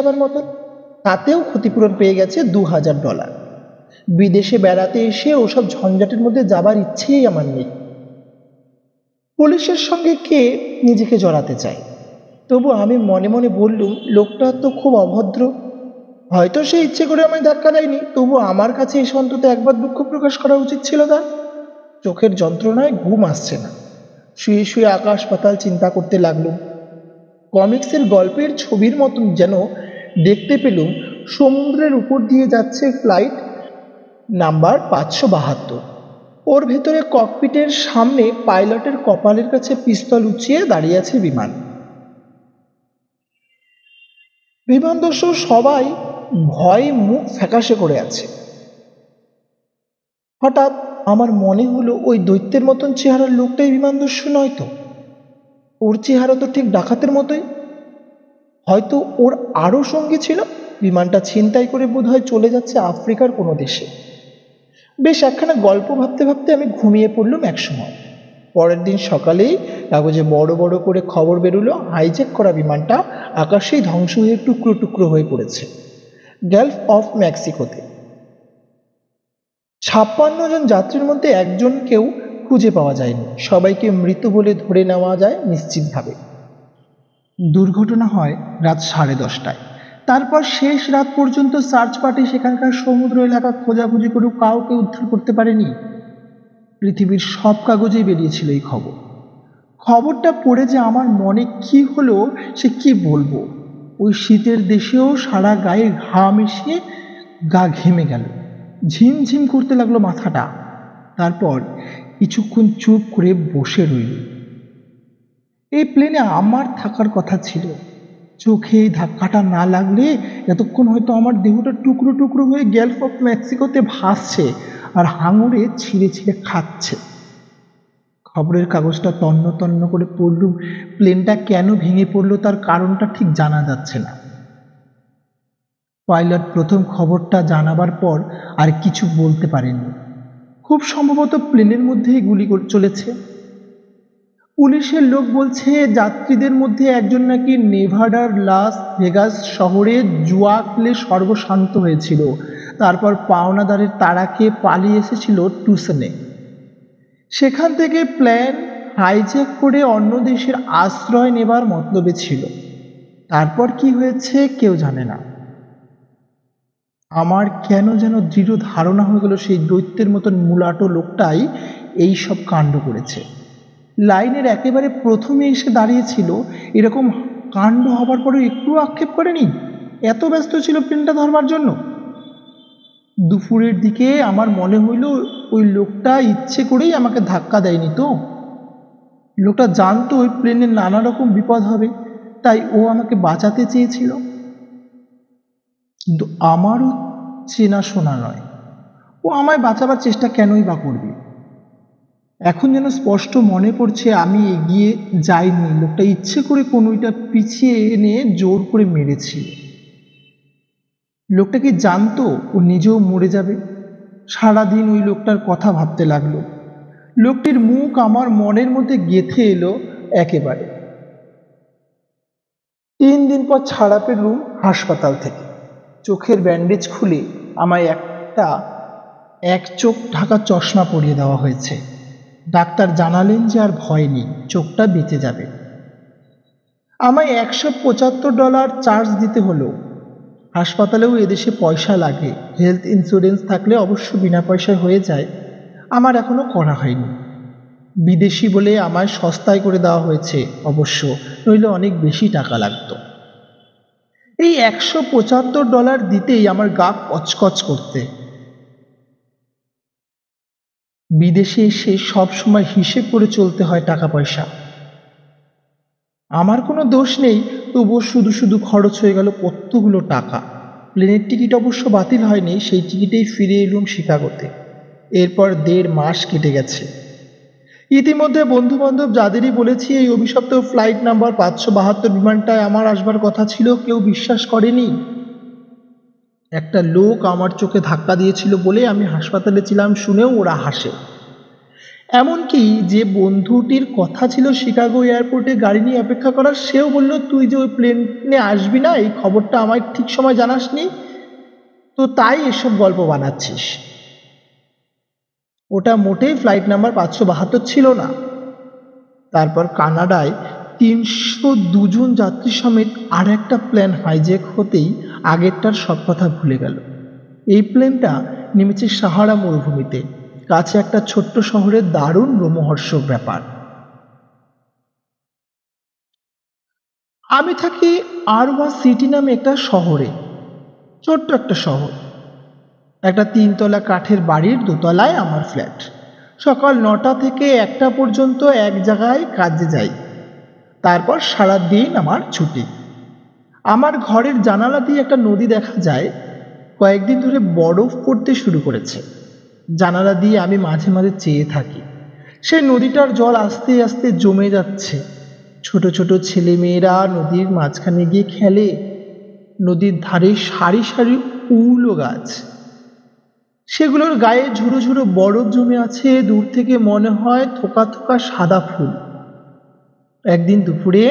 খাবার মতন, তাতেও ক্ষতিপূরণ পেয়ে গেছে $2000। বিদেশে বেড়াতে এসে ওসব ঝঞ্ঝাটের মধ্যে যাবার ইচ্ছেই আমার নেই। পুলিশের সঙ্গে কে নিজেকে জড়াতে চায়? তবু আমি মনে মনে বললুম, লোকটা তো খুব অভদ্র। হয়তো সে ইচ্ছে করে আমায় ধাক্কা দেয়নি, তবু আমার কাছে এসে অন্তত একবার দুঃখ প্রকাশ করা উচিত ছিল তার। চোখের যন্ত্রণায় ঘুম আসছে না। শুয়ে শুয়ে আকাশ পাতাল চিন্তা করতে লাগলুম। কমিক্সের গল্পের ছবির মতন যেন দেখতে পেলুম সমুদ্রের উপর দিয়ে যাচ্ছে ফ্লাইট নাম্বার 572। ওর ভেতরে ককপিটের সামনে পাইলটের কপালের কাছে পিস্তল উঁচিয়ে দাঁড়িয়ে আছে বিমান। বিমানদস্যু সবাই ভয়ে মুখ ফ্যাকাশে করে আছে। হঠাৎ আমার মনে হলো, ওই দৈত্যের মতন চেহারার লোকটাই বিমানদস্যু নয় তো? ওর চেহারা তো ঠিক ডাকাতের মতোই। হয়তো ওর আরও সঙ্গী ছিল। বিমানটা ছিনতাই করে বোধহয় চলে যাচ্ছে আফ্রিকার কোনো দেশে। বেশ একখানা গল্প ভাবতে ভাবতে আমি ঘুমিয়ে পড়লুম একসময়। পরের দিন সকালেই কাগজে বড় বড় করে খবর বেরোলো, হাইজ্যাক করা বিমানটা আকাশেই ধ্বংস হয়ে টুকরো টুকরো হয়ে পড়েছে গালফ অফ মেক্সিকোতে। 56 জন যাত্রীর মধ্যে একজনকেও খুঁজে পাওয়া যায়নি। সবাইকে মৃত বলে ধরে নেওয়া যায় নিশ্চিতভাবে। দুর্ঘটনা হয় রাত 10:30টায়। তারপর শেষ রাত পর্যন্ত সার্চ পার্টি সেখানকার সমুদ্র এলাকা খোঁজাখুঁজি করেও কাউকে উদ্ধার করতে পারেনি। পৃথিবীর সব কাগজেই বেরিয়েছিল এই খবর। খবরটা পড়ে যে আমার মনে কি হলো সে কি বলবো। ওই শীতের দেশেও সারা গায়ে ঘাম এসে গা ঘেমে গেল, ঝিমঝিম করতে লাগলো মাথাটা। তারপর কিছুক্ষণ চুপ করে বসে রইল। এই প্লেনে আমার থাকার কথা ছিল। চোখে ধাক্কাটা না লাগলে এতক্ষণ হয়তো আমার দেহটা টুকরো টুকরো হয়ে গালফ অফ মেক্সিকোতে ভাসছে আর হাঙরে ছিঁড়ে ছিঁড়ে খাচ্ছে। খবরের কাগজটা তন্ন তন্ন করে পড়লুম। প্লেনটা কেন ভেঙে পড়লো তার কারণটা ঠিক জানা যাচ্ছে না। পাইলট প্রথম খবরটা জানাবার পর আর কিছু বলতে পারেনি। খুব সম্ভবত প্লেনের মধ্যেই গুলি চলেছে। পুলিশের লোক বলছে যাত্রীদের মধ্যে একজন নাকি নেভাডার লাস ভেগাস শহরে জুয়া খেলে সর্বশান্ত হয়েছিল, তারপর পাওনাদারের তাড়া খেয়ে পালিয়ে এসেছিল টুসনে। সেখান থেকে প্লেন হাইজ্যাক করে অন্য দেশের আশ্রয় নেবার মতলবে ছিল। তারপর কি হয়েছে কেউ জানে না। আমার কেন যেন দৃঢ় ধারণা হয়ে গেল সেই দৈত্যের মতন মুলাটো লোকটাই এই সব কাণ্ড করেছে। লাইনের একেবারে প্রথমে এসে দাঁড়িয়েছিল, এরকম কাণ্ড হবার পরে একটু আক্ষেপ করেনি। এত ব্যস্ত ছিল প্লেনটা ধরবার জন্য। দুপুরের দিকে আমার মনে হইল ওই লোকটা ইচ্ছে করেই আমাকে ধাক্কা দেয়নি তো। লোকটা জানতো ওই প্লেনে নানা রকম বিপদ হবে, তাই ও আমাকে বাঁচাতে চেয়েছিল। কিন্তু আমারও চেনাশোনা নয়, ও আমায় বাঁচাবার চেষ্টা কেনই বা করবে। এখন যেন স্পষ্ট মনে পড়ছে আমি এগিয়ে যাইনি, লোকটা ইচ্ছে করে কনুইটা পিছিয়ে এনে জোর করে মেরেছি। লোকটা কি জানতো ও নিজেও মরে যাবে? সারাদিন ওই লোকটার কথা ভাবতে লাগলো। লোকটির মুখ আমার মনের মধ্যে গেঁথে এলো একেবারে। 3 দিন পর ছাড়া পেলুম হাসপাতাল থেকে। চোখের ব্যান্ডেজ খুলে আমায় একটা এক চোখ ঢাকা চশমা পরিয়ে দেওয়া হয়েছে। ডাক্তার জানালেন যে আর ভয় নেই, চোখটা বেঁচে যাবে। আমায় $175 চার্জ দিতে হলো। হাসপাতালেও এদেশে পয়সা লাগে। হেলথ ইন্স্যুরেন্স থাকলে অবশ্য বিনা পয়সায় হয়ে যায়। আমার এখনো করা হয়নি। বিদেশি বলে আমায় সস্তায় করে দেওয়া হয়েছে অবশ্য, নইলে অনেক বেশি টাকা লাগতো। এই $175 দিতেই আমার গা কচকচ করতে। বিদেশে এসে সব সময় হিসেব করে চলতে হয় টাকা পয়সা। আমার কোনো দোষ নেই, তবুও শুধু শুধু খরচ হয়ে গেল কতগুলো টাকা। প্লেনের টিকিট অবশ্য বাতিল হয়নি, সেই টিকিটেই ফিরে এলুম শিকাগোতে। এরপর 1.5 মাস কেটে গেছে। ইতিমধ্যে বন্ধু বান্ধব যাদেরই বলেছি এই অভিশপ্ত ফ্লাইট নাম্বার 572 বিমানটায় আমার আসবার কথা ছিল, কেউ বিশ্বাস করেনি। একটা লোক আমার চোখে ধাক্কা দিয়েছিল বলে আমি হাসপাতালে ছিলাম শুনেও ওরা হাসে। এমনকি যে বন্ধুটির কথা ছিল শিকাগো এয়ারপোর্টে গাড়ি নিয়ে অপেক্ষা করার, সেও বলল তুই যে ওই প্লেনে আসবি না এই খবরটা আমায় ঠিক সময় জানাসনি, তো তাই এসব গল্প বানাচ্ছিস। ওটা মোটেই ফ্লাইট নাম্বার 572 ছিল না। তারপর কানাডায় 302 জন যাত্রী সমেত আর একটা প্লেন হাইজ্যাক হতেই আগেরটার সব কথা ভুলে গেল। এই প্লেনটা নেমেছে সাহারা মরুভূমিতে, কাছে একটা ছোট্ট শহরের দারুণ রোমহর্ষক ব্যাপার। আমি থাকি আরওয়া সিটি নামে একটা শহরে, ছোট্ট একটা শহর। একটা 3 তলা কাঠের বাড়ির দোতলায় আমার ফ্ল্যাট। সকাল 9টা থেকে 1টা পর্যন্ত এক জায়গায় কাজে যাই, তারপর সারাদিন আমার ছুটি। আমার ঘরের জানালা দিয়ে একটা নদী দেখা যায়, কয়েকদিন ধরে বরফ পড়তে শুরু করেছে। জানালা দিয়ে আমি মাঝে মাঝে চেয়ে থাকি, সেই নদীটার জল আস্তে আস্তে জমে যাচ্ছে। ছোট ছোট ছেলে মেয়েরা নদীর মাঝখানে গিয়ে খেলে। নদীর ধারে সারি সারি উলো গাছ, সেগুলোর গায়ে ঝুড়ো ঝুড়ো বরফ জমে আছে, দূর থেকে মনে হয় থোকা থোকা সাদা ফুল। একদিন দুপুরে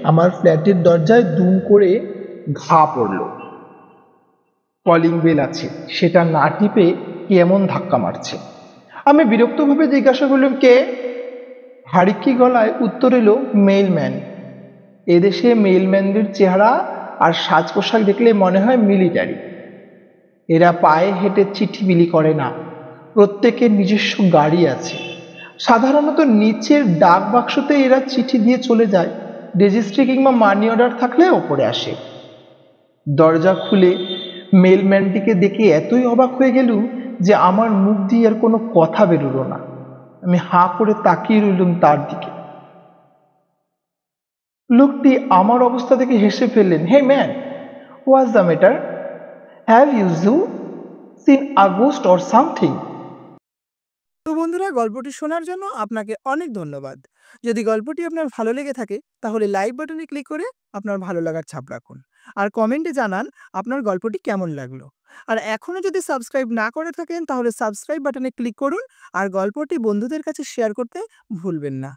আমার ফ্ল্যাটের দরজায় দুম করে ঘা পড়ল। কলিং বেল আছে, সেটা না টিপে কে এমন ধাক্কা মারছে। আমি বিরক্তভাবে জিজ্ঞাসা করলাম কে। হাড়িকি গলায় উত্তর এলো মেইলম্যান। এদেশে মেইলম্যানদের চেহারা আর সাজ পোশাক দেখলে মনে হয় মিলিটারি। এরা পায়ে হেঁটে চিঠি বিলি করে না, প্রত্যেকের নিজস্ব গাড়ি আছে। সাধারণত নিচের ডাক বাক্সতে এরা চিঠি দিয়ে চলে যায়, রেজিস্ট্রি কিংবা মানি অর্ডার থাকলে ওপরে আসে। দরজা খুলে মেলম্যানটিকে দেখে এতই অবাক হয়ে গেলুম যে আমার মুখ দিয়ে আর কোনো কথা বেরোলো না। আমি হাঁ করে তাকিয়ে রইলুম তার দিকে। লোকটি আমার অবস্থা দেখে হেসে ফেললেন। Hey man, what's the matter? Have you seen a ghost or something? তো বন্ধুরা, গল্পটি শোনার জন্য আপনাকে অনেক ধন্যবাদ। যদি গল্পটি আপনার ভালো লেগে থাকে তাহলে লাইক বাটনে ক্লিক করে আপনার ভালো লাগার ছাপ রাখুন। আর কমেন্টে জানান আপনার গল্পটি কেমন লাগলো। আর এখনও যদি সাবস্ক্রাইব না করে থাকেন তাহলে সাবস্ক্রাইব বাটনে ক্লিক করুন। আর গল্পটি বন্ধুদের কাছে শেয়ার করতে ভুলবেন না।